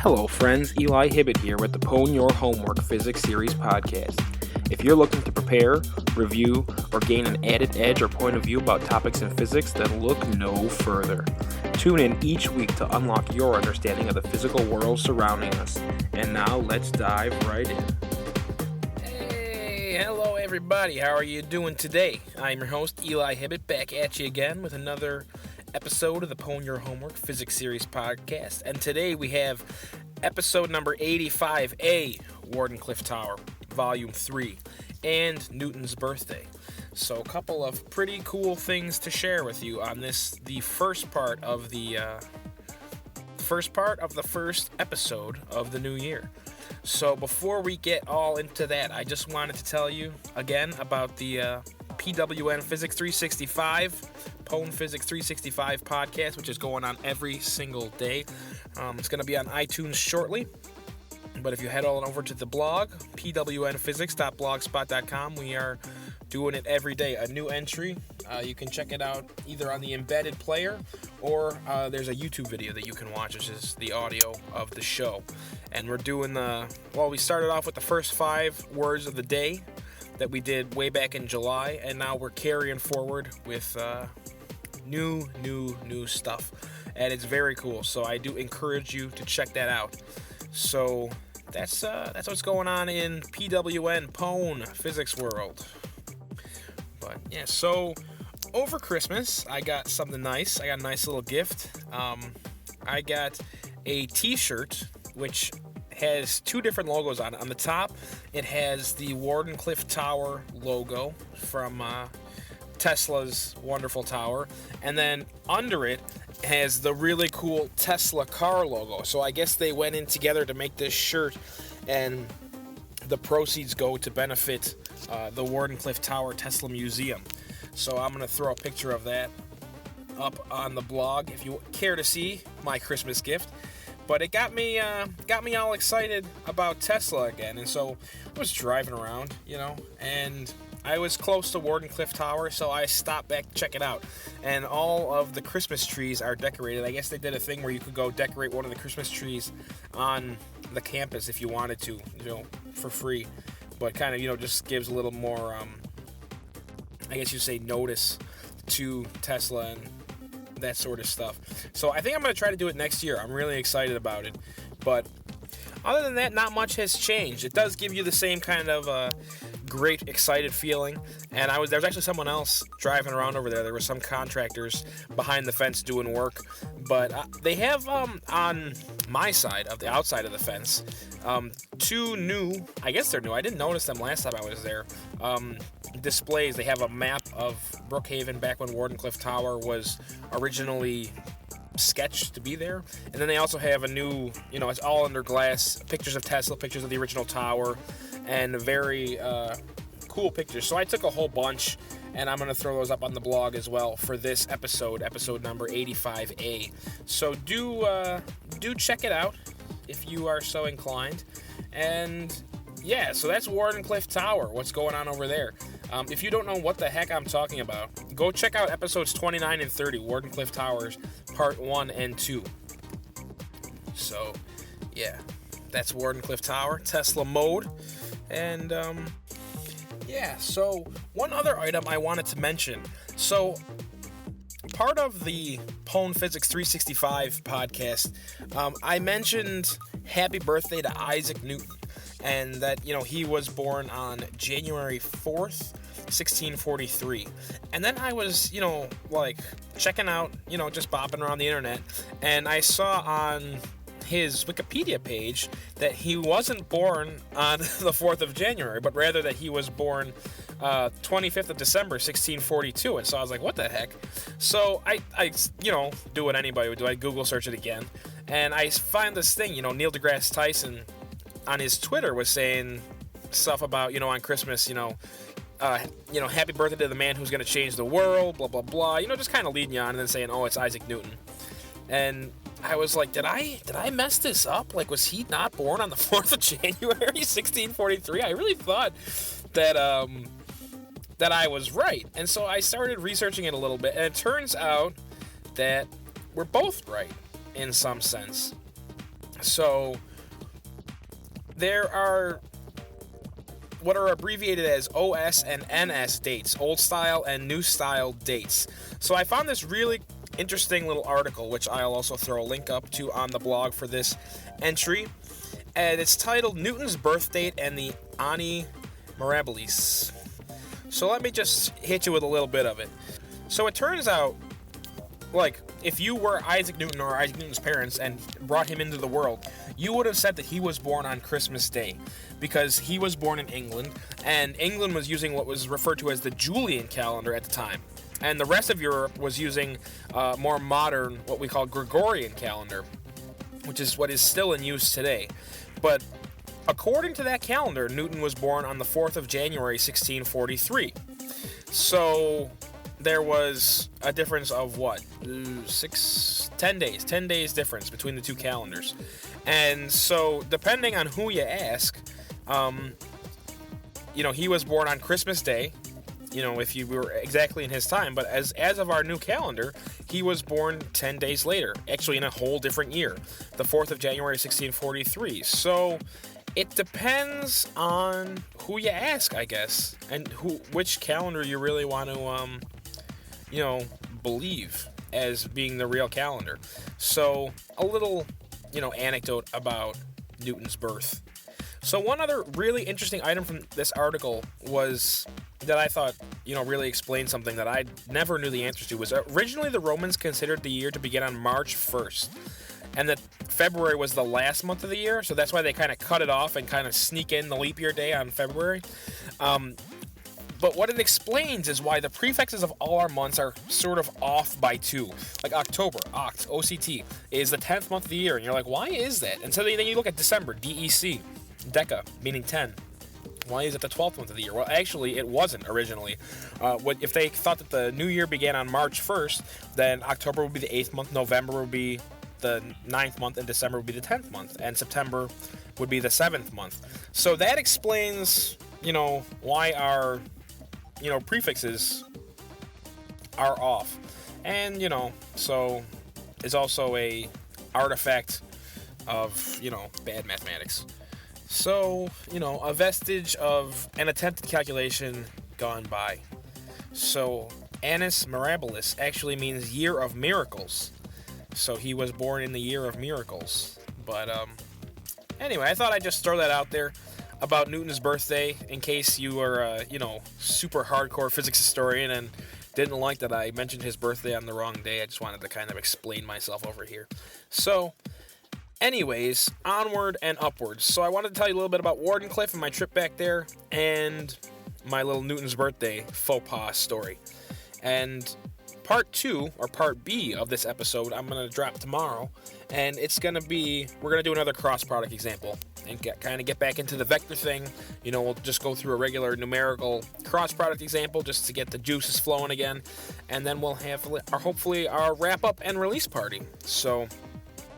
Hello friends, Eli Hibbett here with the Pwn Your Homework Physics Series podcast. If you're looking to prepare, review, or gain an added edge or point of view about topics in physics, then look no further. Tune in each week to unlock your understanding of the physical world surrounding us. And now let's dive right in. Hey, hello everybody, how are you doing today? I'm your host, Eli Hibbett, back at you again with another episode of the Pwn Your Homework Physics Series podcast. And today we have episode number 85a, Wardenclyffe Tower, volume 3, and Newton's birthday. So a couple of pretty cool things to share with you on this, the first part of the first episode of the new year. So before we get all into that, I just wanted to tell you again about the PWN Physics 365, Pwn Physics 365 podcast, which is going on every single day. It's going to be on iTunes shortly. But if you head on over to the blog, pwnphysics.blogspot.com, we are doing it every day, a new entry. You can check it out either on the embedded player or there's a YouTube video that you can watch, which is the audio of the show. And we're doing we started off with the first 5 words of the day that we did way back in July, and now we're carrying forward with new stuff. And it's very cool, so I do encourage you to check that out. So that's what's going on in PWN Pwn Physics world. But yeah, so over Christmas I got something nice. I got a nice little gift. I got a t-shirt which has 2 different logos on it. On the top it has the Wardenclyffe Tower logo from Tesla's wonderful tower, and then under it has the really cool Tesla car logo. So I guess they went in together to make this shirt, and the proceeds go to benefit the Wardenclyffe Tower Tesla Museum. So I'm going to throw a picture of that up on the blog if you care to see my Christmas gift. But it got me all excited about Tesla again, and so I was driving around, and I was close to Wardenclyffe Tower, so I stopped back to check it out. And all of the Christmas trees are decorated. I guess they did a thing where you could go decorate one of the Christmas trees on the campus if you wanted to, for free. But kind of, just gives a little more, I guess you'd say, notice to Tesla and that sort of stuff. So I think I'm going to try to do it next year. I'm really excited about it. But other than that, not much has changed. It does give you the same kind of great, excited feeling. And there was actually someone else driving around over there. There were some contractors behind the fence doing work. But they have, on my side, of the outside of the fence, 2 new, I guess they're new, I didn't notice them last time I was there, displays. They have a map of Brookhaven back when Wardenclyffe Tower was originally sketched to be there. And then they also have a new, it's all under glass, pictures of Tesla, pictures of the original tower, and very cool pictures. So I took a whole bunch, and I'm going to throw those up on the blog as well for this episode number 85a. So do check it out if you are so inclined. And yeah, so that's Wardenclyffe Tower, what's going on over there. If you don't know what the heck I'm talking about, go check out episodes 29 and 30, Wardenclyffe Towers, part 1 and 2. So, yeah, that's Wardenclyffe Tower, Tesla mode. And, so one other item I wanted to mention. So, part of the Pwn Physics 365 podcast, I mentioned happy birthday to Issac Newton. And that, he was born on January 4th, 1643. And then I was, checking out, just bopping around the internet. And I saw on his Wikipedia page that he wasn't born on the 4th of January, but rather that he was born 25th of December, 1642. And so I was like, what the heck? So I do what anybody would do. I Google search it again. And I find this thing, Neil Degrasse Tyson on his Twitter was saying stuff about, on Christmas, happy birthday to the man who's going to change the world, blah, blah, blah, just kind of leading you on and then saying, oh, it's Issac Newton. And I was like, did I mess this up? Like, was he not born on the 4th of January, 1643? I really thought that I was right. And so I started researching it a little bit, and it turns out that we're both right in some sense. So there are what are abbreviated as OS and NS dates, old style and new style dates. So I found this really interesting little article, which I'll also throw a link up to on the blog for this entry, and it's titled Newton's Birth Date and the Ani Mirabilis. So let me just hit you with a little bit of it. So it turns out, like, if you were Isaac Newton or Isaac Newton's parents and brought him into the world, you would have said that he was born on Christmas Day, because he was born in England, and England was using what was referred to as the Julian calendar at the time. And the rest of Europe was using more modern, what we call Gregorian calendar, which is what is still in use today. But according to that calendar, Newton was born on the 4th of January, 1643. So there was a difference of what? 10 days. 10 days difference between the two calendars. And so, depending on who you ask, he was born on Christmas Day, if you were exactly in his time, but as of our new calendar, he was born 10 days later, actually in a whole different year, the 4th of January, 1643. So it depends on who you ask, I guess, and which calendar you really want to, believe as being the real calendar. So a little, anecdote about Newton's birth. So one other really interesting item from this article was that I thought, really explained something that I never knew the answer to, was originally the Romans considered the year to begin on March 1st, and that February was the last month of the year, so that's why they kind of cut it off and kind of sneak in the leap year day on February. But what it explains is why the prefixes of all our months are sort of off by 2. Like October, Oct, OCT, is the 10th month of the year, and you're like, why is that? And so then you look at December, DEC, Deca, meaning 10. Why is it the 12th month of the year? Well, actually, it wasn't originally. If they thought that the new year began on March 1st, then October would be the 8th month, November would be the 9th month, and December would be the 10th month, and September would be the 7th month. So that explains, why our, prefixes are off. And, so it's also a artifact of, bad mathematics. So, a vestige of an attempted calculation gone by. So, Annus Mirabilis actually means year of miracles. So he was born in the year of miracles. But, anyway, I thought I'd just throw that out there about Newton's birthday in case you were a, super hardcore physics historian and didn't like that I mentioned his birthday on the wrong day. I just wanted to kind of explain myself over here. So, anyways, onward and upwards. So I wanted to tell you a little bit about Wardenclyffe and my trip back there, and my little Newton's birthday faux pas story. And part 2, or part B of this episode, I'm going to drop tomorrow, and it's going to be, we're going to do another cross product example, and get back into the vector thing. We'll just go through a regular numerical cross product example just to get the juices flowing again, and then we'll have hopefully our wrap up and release party. So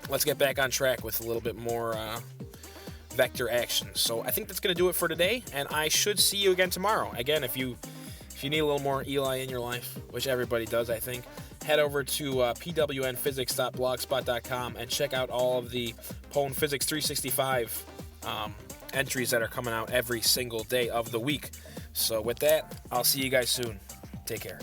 let's get back on track with a little bit more vector action. So I think that's going to do it for today, and I should see you again tomorrow. Again, if you need a little more Eli in your life, which everybody does, I think, head over to pwnphysics.blogspot.com and check out all of the PWN Physics 365 entries that are coming out every single day of the week. So with that, I'll see you guys soon. Take care.